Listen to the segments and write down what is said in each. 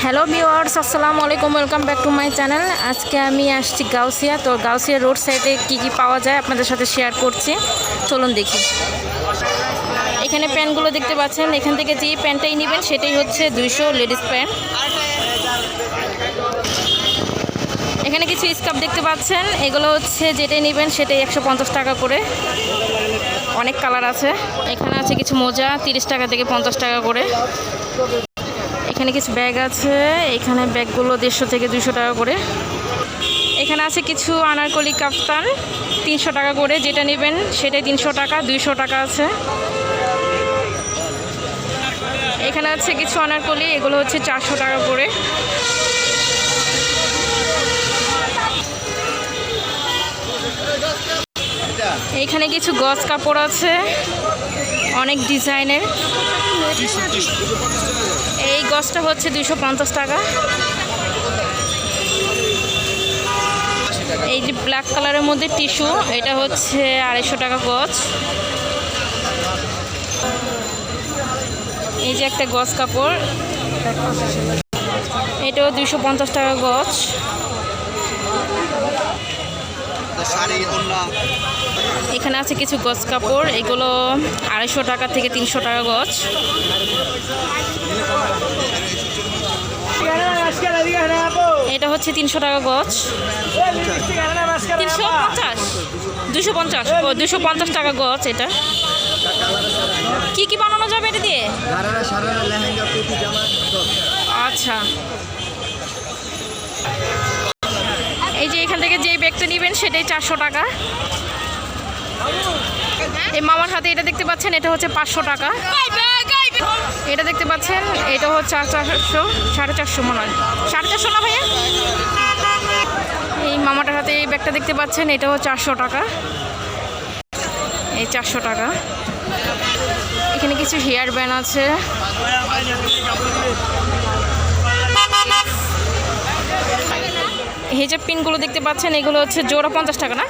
Hello viewers, আসসালামু আলাইকুম, welcome back to my channel. আজকে আমি আসছি গাউসিয়া। তো গাউসিয়া রোড সাইডে কি কি পাওয়া যায় আপনাদের সাথে শেয়ার করছি, চলুন দেখি। এখানে প্যান্টগুলো দেখতে পাচ্ছেন, এখান থেকে যে প্যান্টটাই নেবেন সেটাই হচ্ছে 200 লেডিস প্যান্ট। এখানে কিছু স্কার্ফ দেখতে পাচ্ছেন, এগুলো হচ্ছে যেটাই নেবেন সেটাই 150 টাকা করে, অনেক কালার আছে। এখানে আছে কিছু মোজা 30 টাকা থেকে 50 টাকা করে। এখানে কিছু ব্যাগ আছে, এখানে ব্যাগগুলো 150 থেকে 200 টাকা করে। এখানে আছে কিছু আনারকলি কাফতান 300 টাকা করে, যেটা নেবেন সেটাই 300 টাকা, 200 টাকা আছে। এখানে আছে কিছু আনারকলি, এগুলো হচ্ছে 400 টাকা করে। এইখানে কিছু গজ কাপড় আছে অনেক ডিজাইনের। এই গজটা হচ্ছে 250 টাকা। এই যে ব্ল্যাক কালারের মধ্যে টিস্যু, এটা হচ্ছে 250 টাকা গজ। এই যে একটা গজ কাপড়, এটাও 250 টাকা গজ। এখানে আছে কিছু গজ কাপড়, এগুলো 250 টাকা থেকে 300 টাকা গজ। এটা হচ্ছে 300 টাকা গজ। 350 250 ও 250 টাকা গজ। এটা কি কি বানানো যাবে এটা দিয়ে? আচ্ছা, এই যে এখান থেকে যেই ব্যাগটা নেবেন সেটাই 400 টাকা। এই মামার হাতে এটা দেখতে পাচ্ছেন, এটা হচ্ছে 500 টাকা। এটা দেখতে পাচ্ছেন, এটা হচ্ছে 450, 450 মনে হয়, 450 না ভাইয়া? এই মামাটার হাতে এই ব্যাগটা দেখতে পাচ্ছেন, এটাও 400 টাকা। এই 400 টাকা। এখানে কিছু হেয়ার ব্যান্ড আছে। হেজাব পিনগুলো দেখতে পাচ্ছেন, এগুলো হচ্ছে জোড়া 50 টাকা না?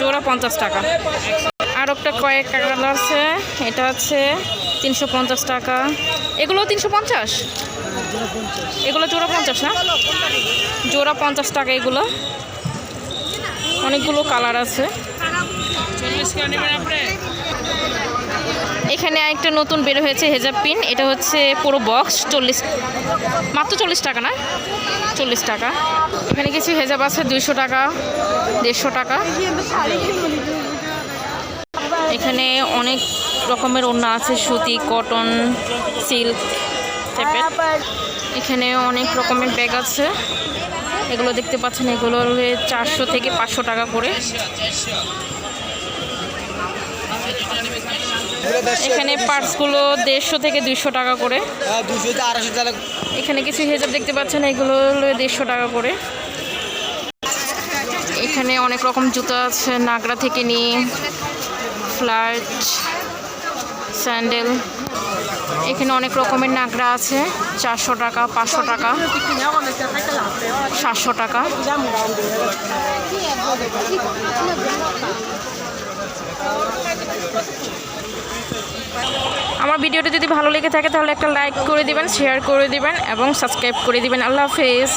জোড়া 50 টাকা। আর একটা কয়েক কালার আছে, এটা হচ্ছে 350 টাকা। এগুলো 350, এগুলো জোড়া 50 না? জোড়া 50 টাকা। এগুলো অনেকগুলো কালার আছে। এখানে একটা নতুন বের হয়েছে হেজাব পিন, এটা হচ্ছে পুরো বক্স 40, মাত্র 40 টাকা না? 40 টাকা। এখানে কিছু হেজাব আছে 200 টাকা, 150 টাকা। এখানে অনেক রকমের ওড়না আছে, সুতি, কটন, সিল্ক টাইপের। এখানে অনেক রকমের ব্যাগ আছে, এগুলো দেখতে পাচ্ছেন, এগুলো 400 থেকে 500 টাকা করে। এখানে পার্টসগুলো 150 থেকে 200 টাকা করে। এখানে কিছু হেজাব দেখতে পাচ্ছেন, এগুলো 150 টাকা করে। এখানে অনেক রকম জুতো আছে, নাগরা থেকে নিয়ে ফ্ল্যাট, স্যান্ডেল। এখানে অনেক রকমের নাগরা আছে, 400 টাকা, 500 টাকা, 700 টাকা। আমার ভিডিওটা যদি ভালো লেগে থাকে তাহলে একটা লাইক করে দিবেন, শেয়ার করে দিবেন এবং সাবস্ক্রাইব করে দিবেন। আল্লাহ হাফেজ।